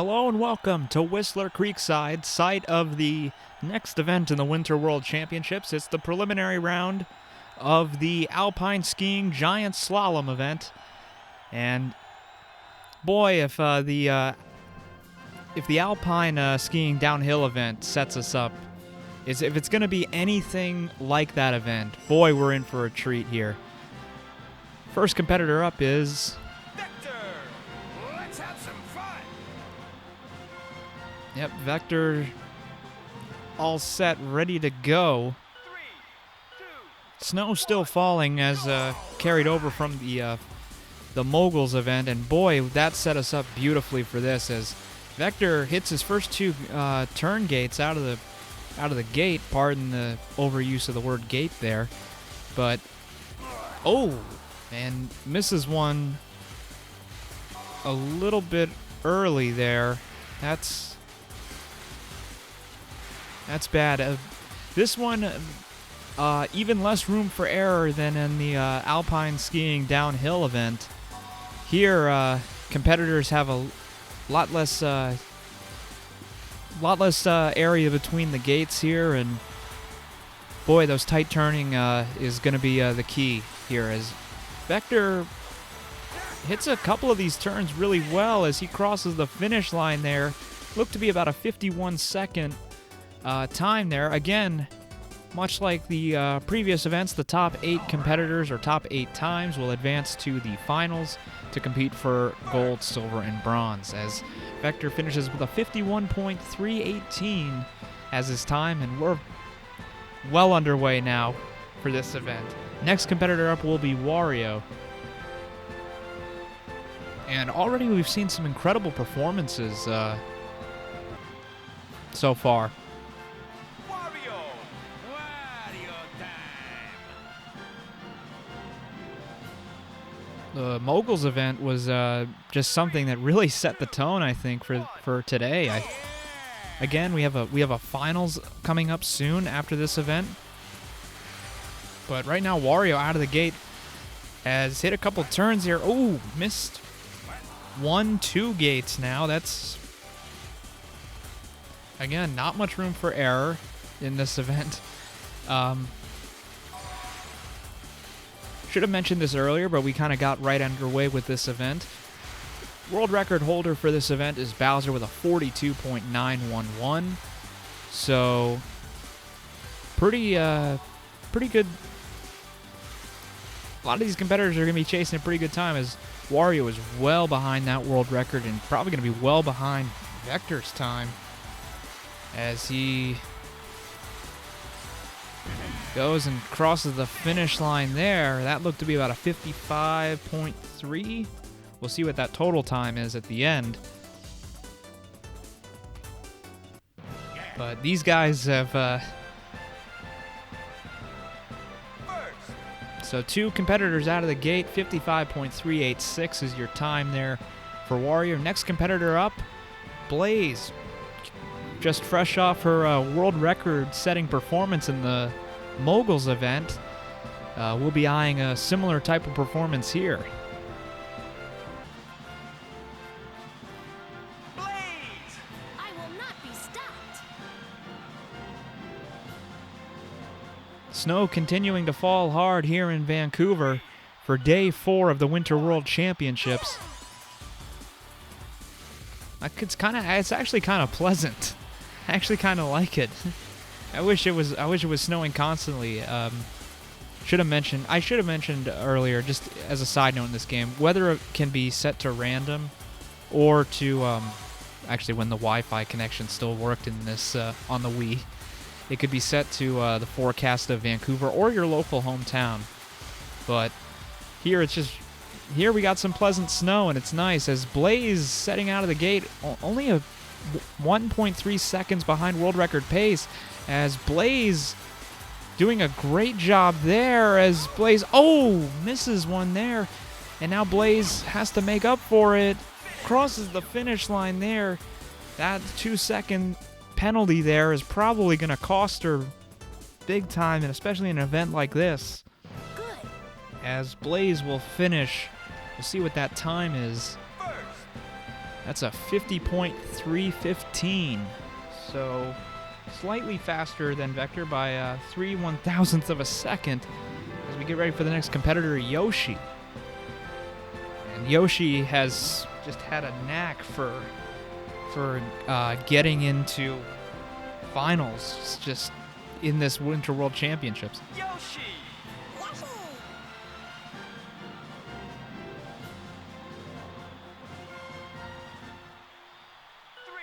Hello and welcome to Whistler Creekside, site of the next event in the Winter World Championships. It's the preliminary round of the Alpine Skiing Giant Slalom event. And boy, if the Alpine skiing downhill event sets us up, if it's going to be anything like that event, boy, we're in for a treat here. First competitor up is Vector, all set, ready to go. Snow still falling as carried over from the Moguls event, and boy, that set us up beautifully for this as Vector hits his first two turn gates out of the gate. Pardon the overuse of the word gate there, but and misses one a little bit early there. That's bad. This one, even less room for error than in the Alpine skiing downhill event. Here, competitors have a lot less area between the gates here, and boy, those tight turning is going to be the key here as Vector hits a couple of these turns really well as he crosses the finish line there. Looked to be about a 51-second time there. Again, much like the previous events, the top 8 competitors or top 8 times will advance to the finals to compete for gold, silver, and bronze, as Vector finishes with a 51.318 as his time, and we're well underway now for this event. Next competitor up will be Wario. And already we've seen some incredible performances so far. The Moguls event was just something that really set the tone, I think, for today. Again, we have a finals coming up soon after this event. But right now, Wario out of the gate has hit a couple turns here. Oh, missed 1-2 gates now. That's, again, not much room for error in this event. Should have mentioned this earlier, but we kind of got right underway with this event. World record holder for this event is Bowser with a 42.911. So, pretty good. A lot of these competitors are going to be chasing a pretty good time as Wario is well behind that world record and probably going to be well behind Vector's time as he goes and crosses the finish line there. That looked to be about a 55.3. We'll see what that total time is at the end. But these guys have so 2 competitors out of the gate. 55.386 is your time there for Wario. Next competitor up, Blaze. Just fresh off her world record-setting performance in the Moguls event. We'll be eyeing a similar type of performance here. Blaze! I will not be stopped. Snow continuing to fall hard here in Vancouver for day 4 of the Winter World Championships. It's actually kind of pleasant. I actually kind of like it. I wish it was snowing constantly. I should have mentioned earlier, just as a side note in this game, weather can be set to random, or to actually when the Wi-Fi connection still worked in this on the Wii, it could be set to the forecast of Vancouver or your local hometown. But here here we got some pleasant snow, and it's nice as Blaze setting out of the gate only a 1.3 seconds behind world record pace, as Blaze doing a great job there as Blaze misses one there, and now Blaze has to make up for it, crosses the finish line there. That 2-second penalty there is probably going to cost her big time, and especially in an event like this. Good. As Blaze will finish, we'll see what that time is. That's a 50.315. So slightly faster than Vector by 3/1000th of a second as we get ready for the next competitor, Yoshi. And Yoshi has just had a knack for getting into finals just in this Winter World Championships. Yoshi! Wahoo! 3,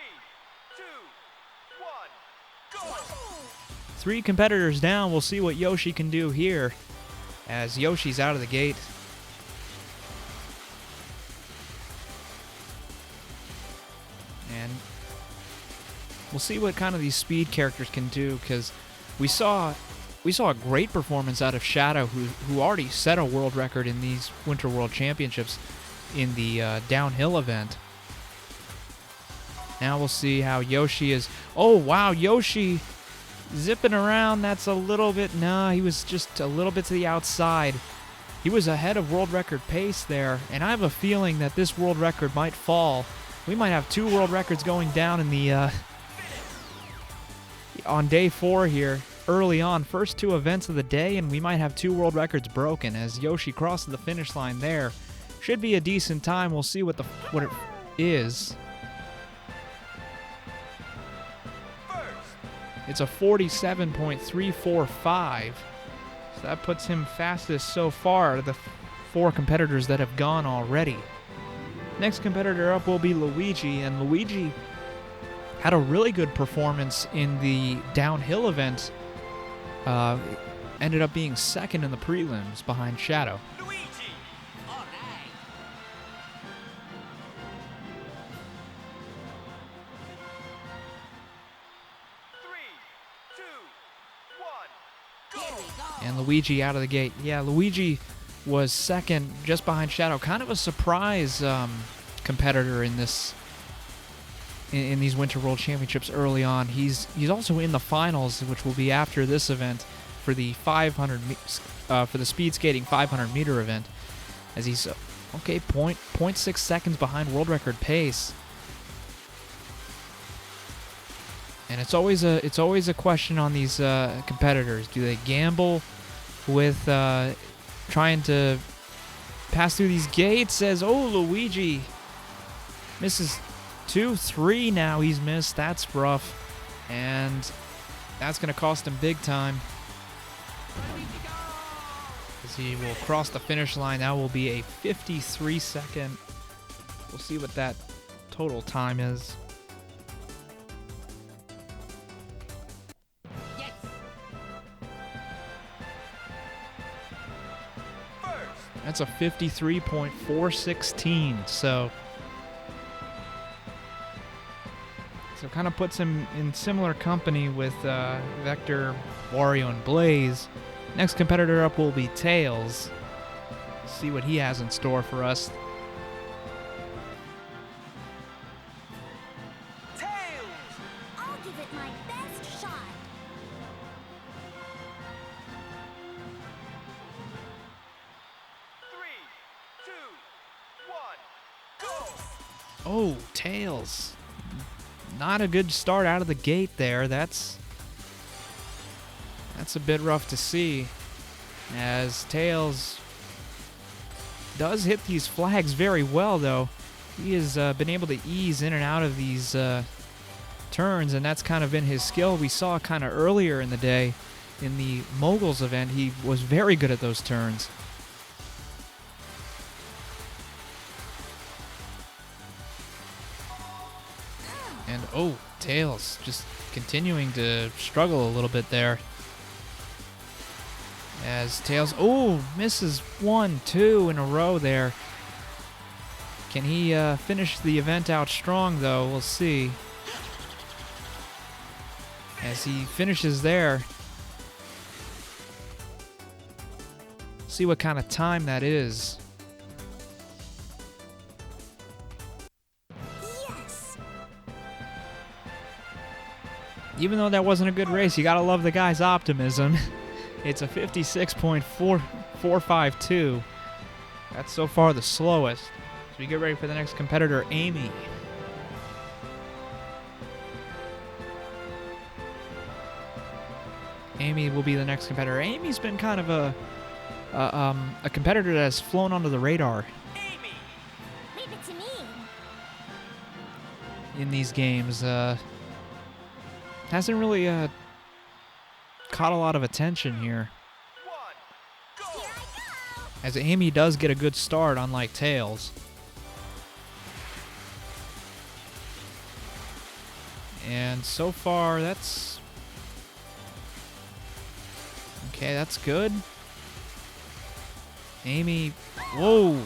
2, 1, go! 3 competitors down. We'll see what Yoshi can do here as Yoshi's out of the gate. And we'll see what kind of these speed characters can do, because we saw a great performance out of Shadow, who already set a world record in these Winter World Championships in the downhill event. Now we'll see how Yoshi is. Oh, wow, Yoshi zipping around. That's a little bit, nah, he was just a little bit to the outside. He was ahead of world record pace there, and I have a feeling that this world record might fall. We might have 2 world records going down in the on day 4 here, early on. First 2 events of the day, and we might have 2 world records broken as Yoshi crosses the finish line there. Should be a decent time. We'll see what it is. It's a 47.345. So that puts him fastest so far out of the 4 competitors that have gone already. Next competitor up will be Luigi, and Luigi had a really good performance in the downhill event. Ended up being second in the prelims behind Shadow. Luigi! All right. 3, 2, 1, go! Here we go. And Luigi out of the gate. Yeah, Luigi was second just behind Shadow. Kind of a surprise competitor in this in these Winter World Championships early on. He's also in the finals, which will be after this event for the 500 for the speed skating 500 meter event, as he's 0.6 seconds behind world record pace. And it's always a question on these competitors. Do they gamble with trying to pass through these gates? As Luigi misses 2, 3 now. He's missed. That's rough, and that's going to cost him big time, as he will cross the finish line. That will be a 53 second. We'll see what that total time is. Yes. That's a 53.416. So kind of puts him in similar company with Vector, Wario, and Blaze. Next competitor up will be Tails. See what he has in store for us. Tails! I'll give it my best shot. 3, 2, 1, go! Oh, Tails. Not a good start out of the gate there. That's a bit rough to see, as Tails does hit these flags very well, though. He has been able to ease in and out of these turns, and that's kind of been his skill. We saw kind of earlier in the day in the Moguls event, he was very good at those turns. And Tails just continuing to struggle a little bit there. As Tails, misses 1, 2 in a row there. Can he finish the event out strong, though? We'll see. As he finishes there. See what kind of time that is. Yes. Even though that wasn't a good race, you gotta love the guy's optimism. It's a 56.452. That's so far the slowest. So we get ready for the next competitor, Amy. Amy will be the next competitor. Amy's been kind of a competitor that has flown under the radar Amy. Leave it to me. in these games. Hasn't really caught a lot of attention here, One. Go. Here I go. as Amy does get a good start, unlike Tails. And so far, that's okay. That's good. Amy, whoa.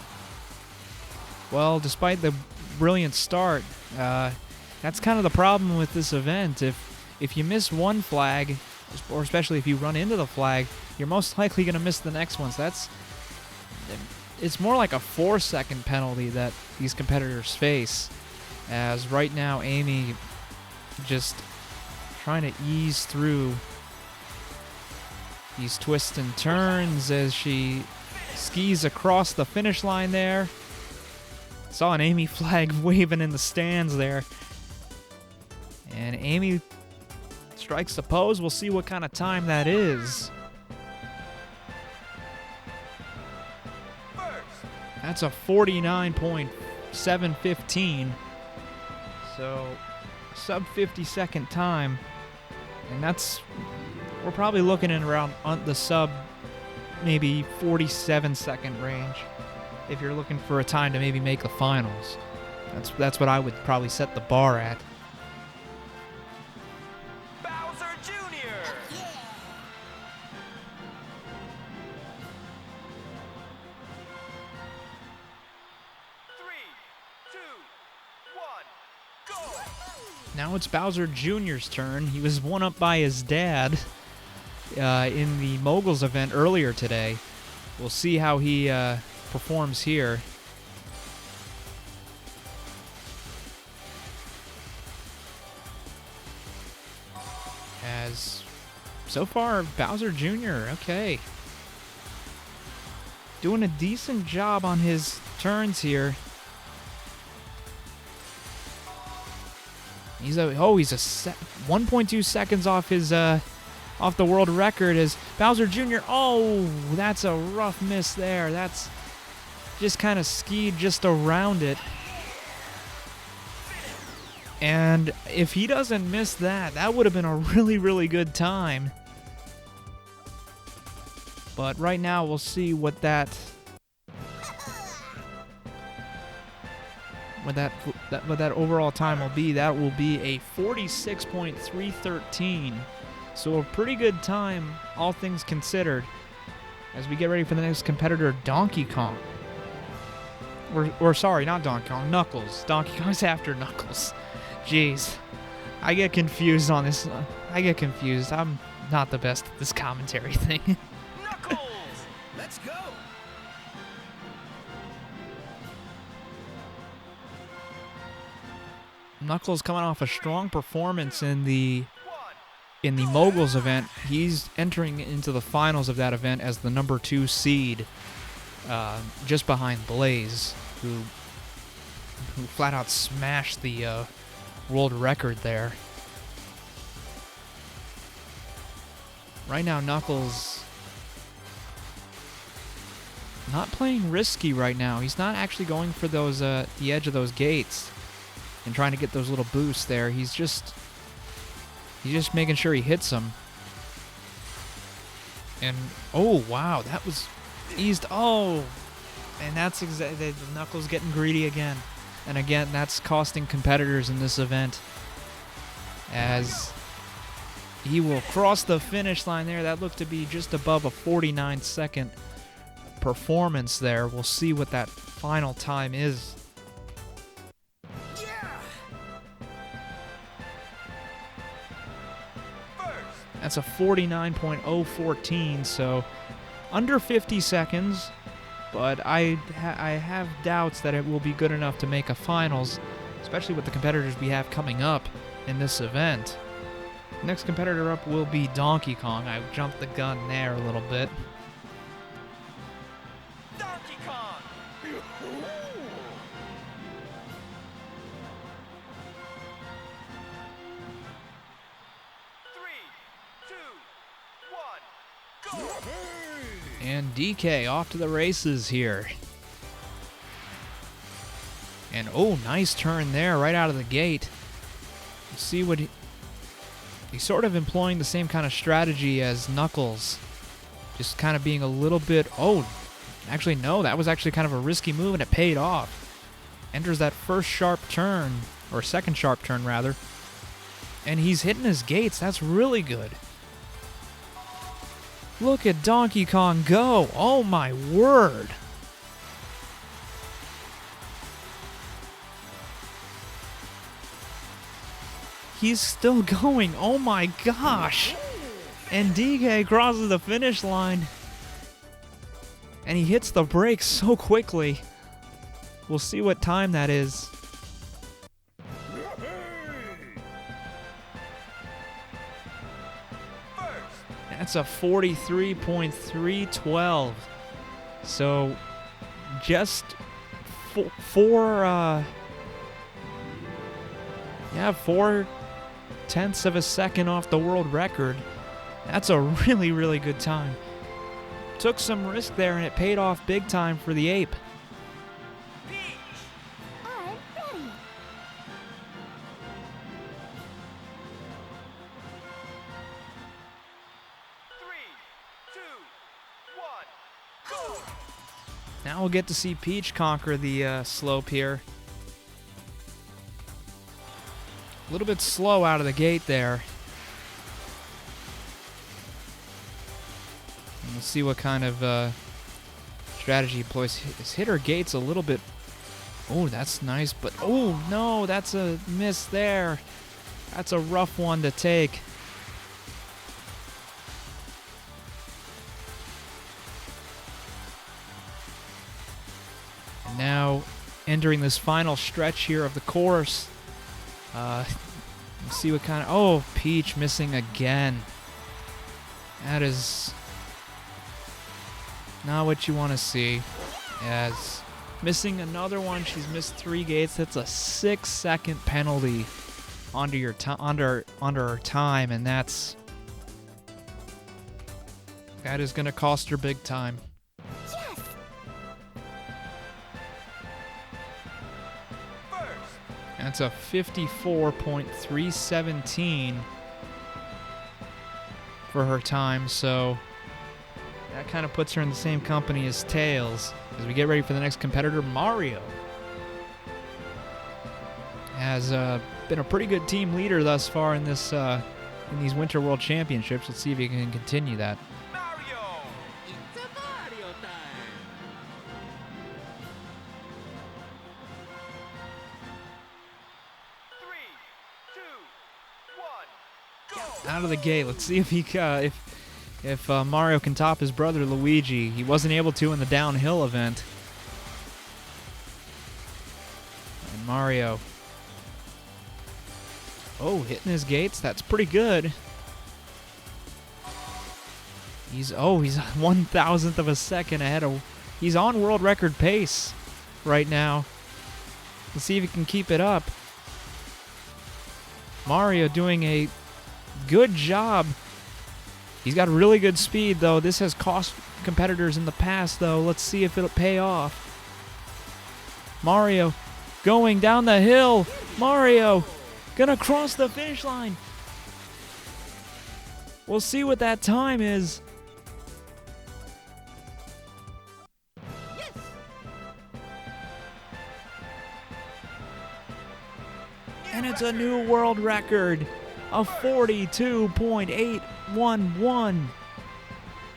Well, despite the brilliant start, that's kind of the problem with this event. If you miss one flag, or especially if you run into the flag, you're most likely going to miss the next one. So it's more like a 4-second penalty that these competitors face. As right now, Amy just trying to ease through these twists and turns as she skis across the finish line there. Saw an Amy flag waving in the stands there. And Amy strikes the pose. We'll see what kind of time that is. First. That's a 49.715. So, sub 50-second time. And we're probably looking in around the sub maybe 47-second range if you're looking for a time to maybe make the finals. That's what I would probably set the bar at. Bowser Jr. Three, two, one, go. Now it's Bowser Jr.'s turn. He was one up by his dad in the Moguls event earlier today. We'll see how he performs here. As so far, Bowser Jr., okay. Doing a decent job on his turns here. He's 1.2 seconds off his off the world record as Bowser Jr. Oh, that's a rough miss there. That's just kind of skied just around it. And if he doesn't miss that, that would have been a really, really good time. But right now, we'll see what that overall time will be. That will be a 46.313. So a pretty good time, all things considered, as we get ready for the next competitor, Donkey Kong. Or sorry, not Donkey Kong, Knuckles. Donkey Kong's after Knuckles. Jeez. I get confused on this. I get confused. I'm not the best at this commentary thing. Knuckles. Let's go. Knuckles coming off a strong performance in the Moguls event. He's entering into the finals of that event as the number 2 seed, just behind Blaze, who flat out smashed the world record there. Right now, Knuckles not playing risky right now. He's not actually going for those the edge of those gates and trying to get those little boosts there. He's just making sure he hits them. And oh wow, that was eased. Oh, and that's exactly Knuckles getting greedy again. And again, that's costing competitors in this event, as he will cross the finish line there. That looked to be just above a 49-second performance there. We'll see what that final time is. Yeah. First. That's a 49.014, so under 50 seconds. But I have doubts that it will be good enough to make a finals, especially with the competitors we have coming up in this event. Next competitor up will be Donkey Kong. I jumped the gun there a little bit. Donkey Kong. 3, 2, And DK off to the races here. And oh, nice turn there right out of the gate. You see what he's sort of employing the same kind of strategy as Knuckles. Just kind of being a little bit, oh, actually no, that was actually kind of a risky move and it paid off. Enters that first sharp turn, or second sharp turn rather. And he's hitting his gates, that's really good. Look at Donkey Kong go, oh my word. He's still going, oh my gosh. And DK crosses the finish line. And he hits the brakes so quickly. We'll see what time that is. That's a 43.312. So just 4 tenths of a second off the world record. That's a really, really good time. Took some risk there and it paid off big time for the ape. I'm ready. Go! Now we'll get to see Peach conquer the slope here. A little bit slow out of the gate there. And we'll see what kind of strategy he employs. His hit her gates a little bit. Oh, that's nice, but oh no, that's a miss there. That's a rough one to take. And now entering this final stretch here of the course. Let's see what kind of... Oh, Peach missing again. That is not what you want to see. As missing another one, she's missed 3 gates. That's a 6-second penalty onto your under her time, and that is going to cost her big time. Yes. That's a 54.317 for her time, so that kind of puts her in the same company as Tails as we get ready for the next competitor, Mario. Has been a pretty good team leader thus far in this in these Winter World Championships. Let's see if he can continue that. Mario! It's a Mario time! 3, 2, 1, go! Out of the gate, let's see if he if Mario can top his brother Luigi. He wasn't able to in the downhill event. And Mario, oh, hitting his gates. That's pretty good. He's 1/1000th of a second ahead of. He's on world record pace right now. Let's see if he can keep it up. Mario doing a good job. He's got really good speed, though. This has cost competitors in the past, though. Let's see if it'll pay off. Mario going down the hill. Mario gonna cross the finish line. We'll see what that time is. And it's a new world record of 42.811.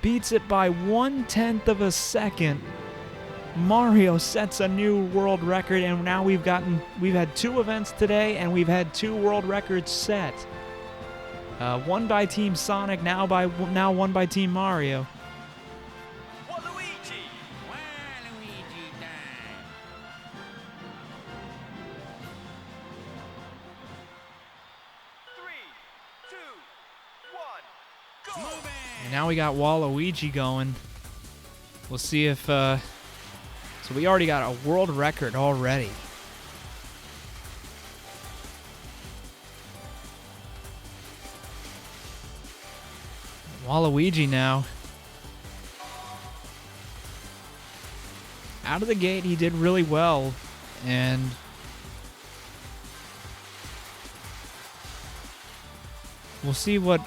Beats it by 1/10 of a second. Mario sets a new world record, and now we've had 2 events today, and we've had 2 world records set. One by Team Sonic, now one by Team Mario. Waluigi! Waluigi time! 3, 2, 1, go! Move it! And now we got Waluigi going. We'll see if... so we already got a world record already. Waluigi now. out of the gate, he did really well, and we'll see what...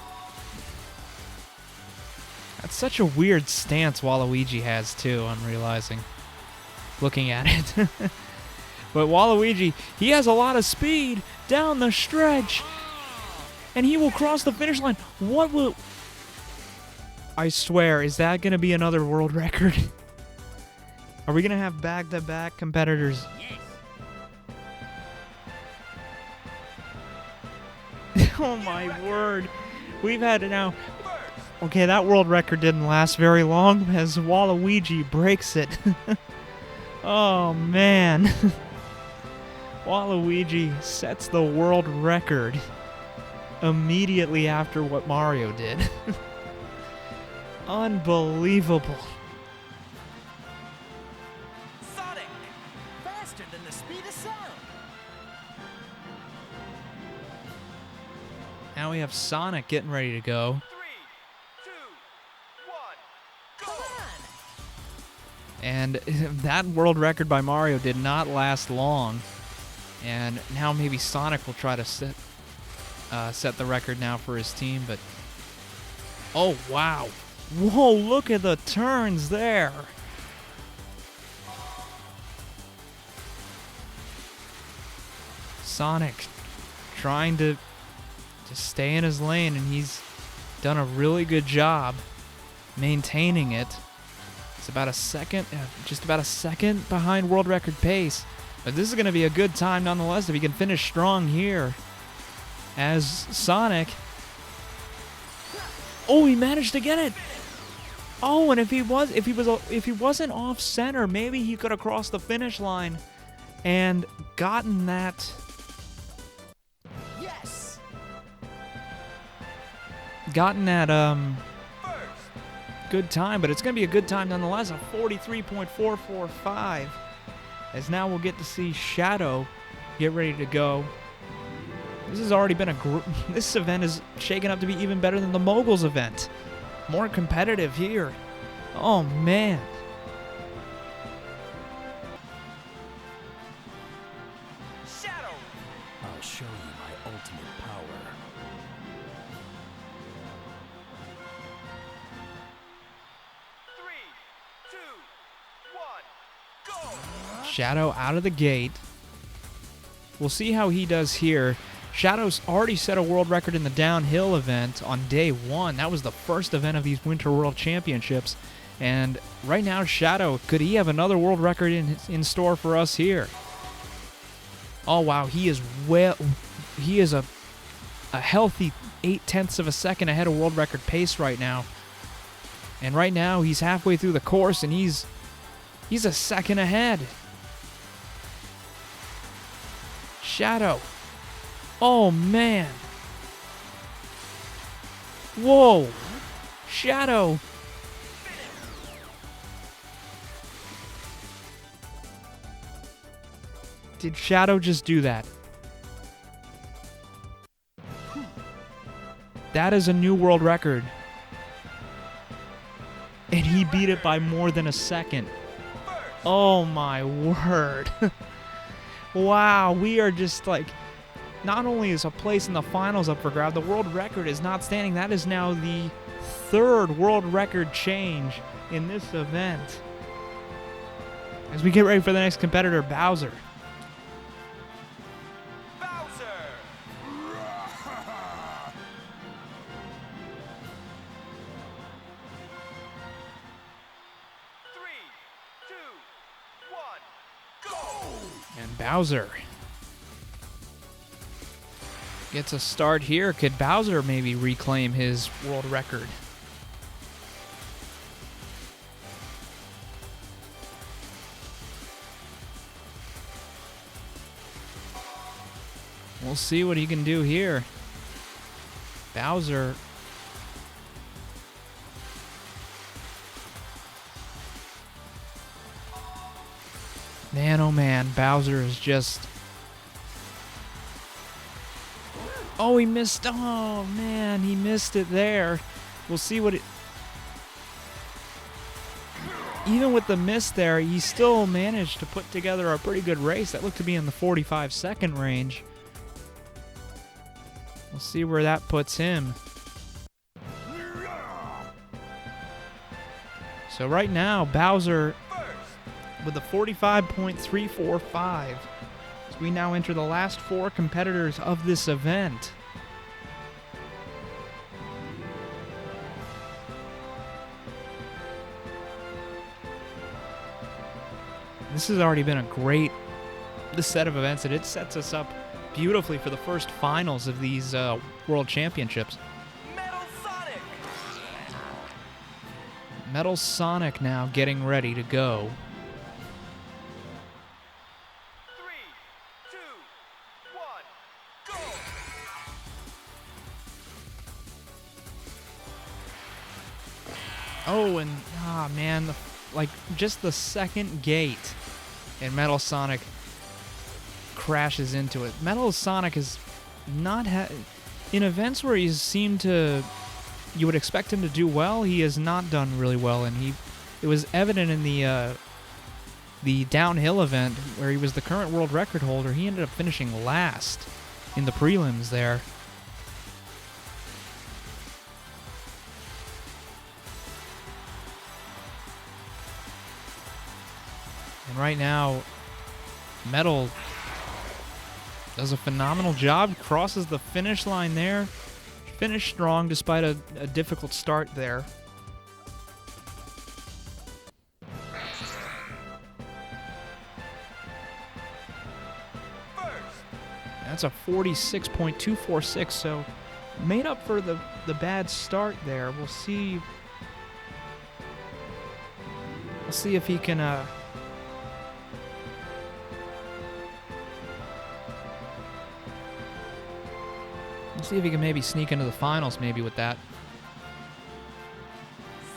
That's such a weird stance Waluigi has, too, I'm realizing, looking at it. But Waluigi, he has a lot of speed down the stretch, and he will cross the finish line. What will... I swear, is that going to be another world record? Are we going to have back-to-back competitors? Yes. Oh my word. We've had it now. Okay, that world record didn't last very long as Waluigi breaks it. Oh man. Waluigi sets the world record immediately after what Mario did. Unbelievable. Sonic, faster than the speed of sound. Now we have Sonic getting ready to go. 3, 2, 1, go! And that world record by Mario did not last long. And now maybe Sonic will try to set the record now for his team. But oh wow! Whoa! Look at the turns there. Sonic trying to stay in his lane, and he's done a really good job maintaining it. It's about a second, just about a second behind world record pace. But this is going to be a good time nonetheless if he can finish strong here. As Sonic... Oh, he managed to get it! Oh, and if he wasn't off center, maybe he could have crossed the finish line and gotten that... Yes! Gotten that, good time, but it's going to be a good time nonetheless, a 43.445. As now we'll get to see Shadow get ready to go. This has already been this event is shaking up to be even better than the Moguls event. More competitive here. Oh man. Shadow! I'll show you my ultimate power. 3, 2, 1, go! Shadow out of the gate. We'll see how he does here. Shadow's already set a world record in the downhill event on day 1. That was the first event of these Winter World Championships. And right now, Shadow, could he have another world record in store for us here? Oh, wow. He is a healthy 0.8 of a second ahead of world record pace right now. And right now, he's halfway through the course, and he's a second ahead. Shadow. Oh, man. Whoa. Shadow. Did Shadow just do that? That is a new world record. And he beat it by more than a second. Oh my word. Wow, we are just like... Not only is a place in the finals up for grab, the world record is not standing. That is now the 3rd world record change in this event. As we get ready for the next competitor, Bowser. Bowser! 3, 2, 1, go! And Bowser gets a start here. Could Bowser maybe reclaim his world record? We'll see what he can do here. Bowser. Man, oh man, Bowser is just... Oh, he missed. Oh, man, he missed it there. We'll see what it... even with the miss there, he still managed to put together a pretty good race that looked to be in the 45-second range. We'll see where that puts him. So right now, Bowser with a 45.345. So we now enter the last 4 competitors of this event. This has already been a great set of events, and it sets us up beautifully for the first finals of these World Championships. Metal Sonic! Metal Sonic now getting ready to go. 3, 2, 1, go! Oh, and man, just the second gate, and Metal Sonic crashes into it. Metal Sonic is not in events where you would expect him to do well. He has not done really well, and it was evident in the downhill event where he was the current world record holder. He ended up finishing last in the prelims there. And right now, Metal does a phenomenal job, crosses the finish line there. Finished strong despite a difficult start there. That's a 46.246, so made up for the bad start there. We'll see if he can see if he can maybe sneak into the finals maybe with that.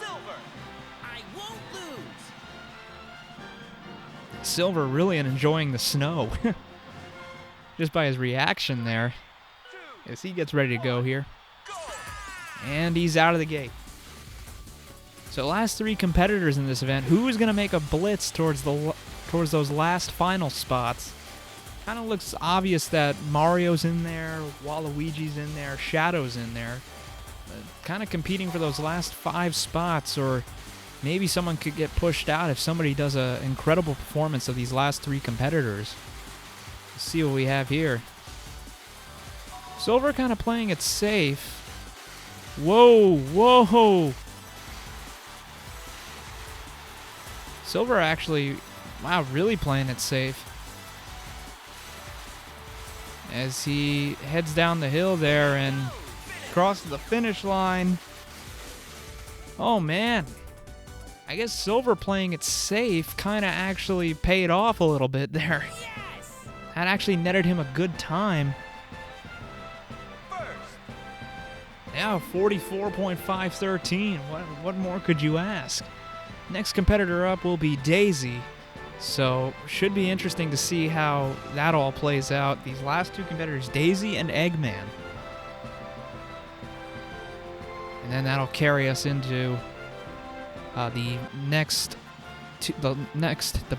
Silver! I won't lose! Silver really enjoying the snow. Just by his reaction there. As he gets ready to go here. And he's out of the gate. So last 3 competitors in this event, who is going to make a blitz towards those last final spots? Kind of looks obvious that Mario's in there, Waluigi's in there, Shadow's in there. Kind of competing for those last 5 spots, or maybe someone could get pushed out if somebody does an incredible performance of these last 3 competitors. Let's see what we have here. Silver kind of playing it safe. Whoa, whoa! Silver actually, wow, really playing it safe. As he heads down the hill there and crosses the finish line. Oh man, I guess Silver playing it safe kind of actually paid off a little bit there. Yes! That actually netted him a good time. Yeah, 44.513. What more could you ask? Next competitor up will be Daisy. So, should be interesting to see how that all plays out. These last 2 competitors, Daisy and Eggman. And then that'll carry us into the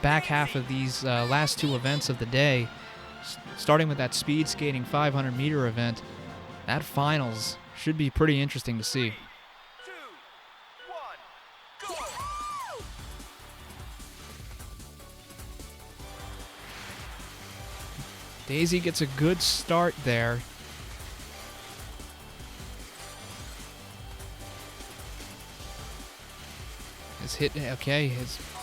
back half of these last 2 events of the day. Starting with that speed skating 500-meter event. That finals should be pretty interesting to see. 2, 1, go! Daisy gets a good start there. Has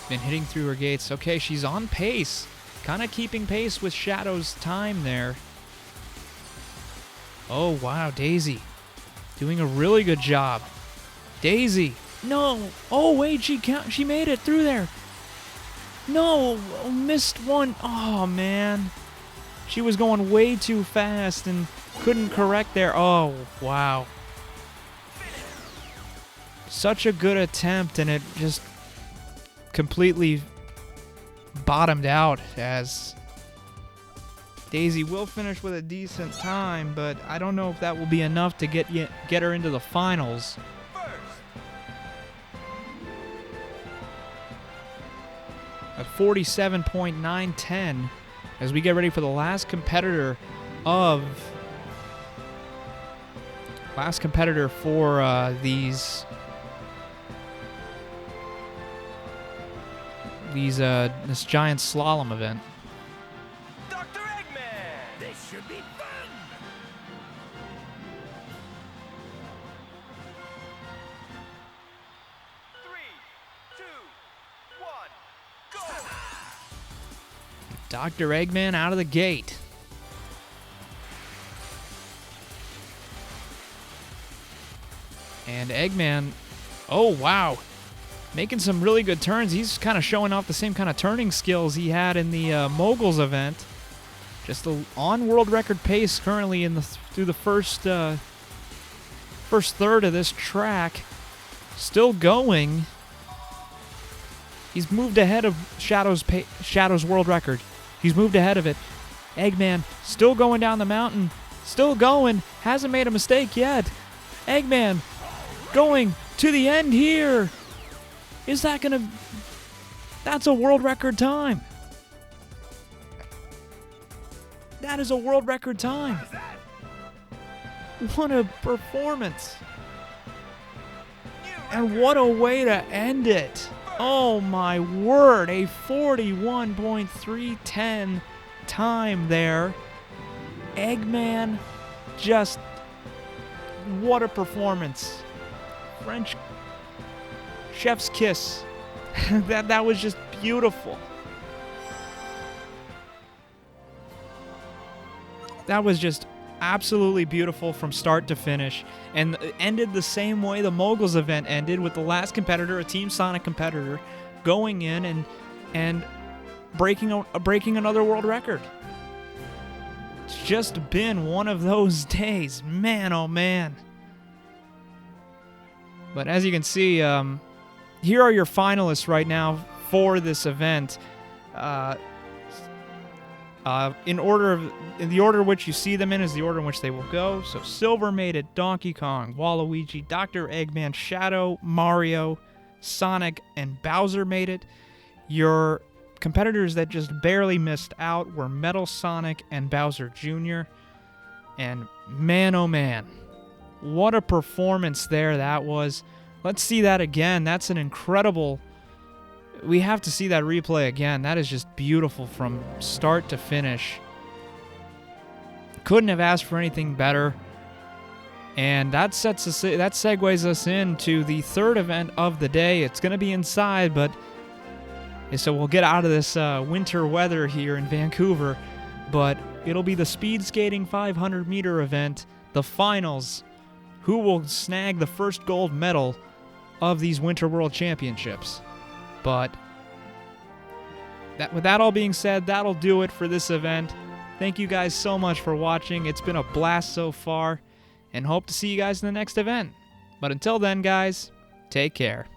been hitting through her gates. Okay, she's on pace. Kind of keeping pace with Shadow's time there. Oh, wow, Daisy. Doing a really good job. Daisy. No. Oh, wait, she made it through there. No, missed one. Oh, man. She was going way too fast and couldn't correct there. Oh, wow. Such a good attempt, and it just completely bottomed out, as Daisy will finish with a decent time, but I don't know if that will be enough to get her into the finals. at 47.910 as we get ready for the last competitor for this Giant Slalom event. Dr. Eggman! This should be fun! 3, 2, 1, go! Dr. Eggman out of the gate. And Eggman, oh wow, making some really good turns. He's kind of showing off the same kind of turning skills he had in the Moguls event. Just on world record pace currently through the first third of this track. Still going. He's moved ahead of Shadow's world record. He's moved ahead of it. Eggman still going down the mountain. Still going. Hasn't made a mistake yet. Eggman going to the end here. Is that going to... That's a world record time. That is a world record time. What a performance. And what a way to end it. Oh my word, a 41.310 time there. Eggman, just what a performance. French chef's kiss. that was just beautiful. That was just absolutely beautiful from start to finish, and ended the same way the Moguls event ended, with the last competitor, a Team Sonic competitor, going in and breaking another world record. It's just been one of those days, man, oh man. But as you can see, here are your finalists right now for this event. In the order in which you see them in is the order in which they will go. So Silver made it, Donkey Kong, Waluigi, Dr. Eggman, Shadow, Mario, Sonic, and Bowser made it. Your competitors that just barely missed out were Metal Sonic and Bowser Jr. And man, oh man, what a performance there that was. Let's see that again. That's an incredible... We have to see that replay again. That is just beautiful from start to finish. Couldn't have asked for anything better. And that segues us into the third event of the day. It's going to be inside, but so we'll get out of this winter weather here in Vancouver. But it'll be the speed skating 500-meter event, the finals. Who will snag the first gold medal of these Winter World Championships? But with that all being said, that'll do it for this event. Thank you guys so much for watching. It's been a blast so far, and hope to see you guys in the next event. But until then, guys, take care.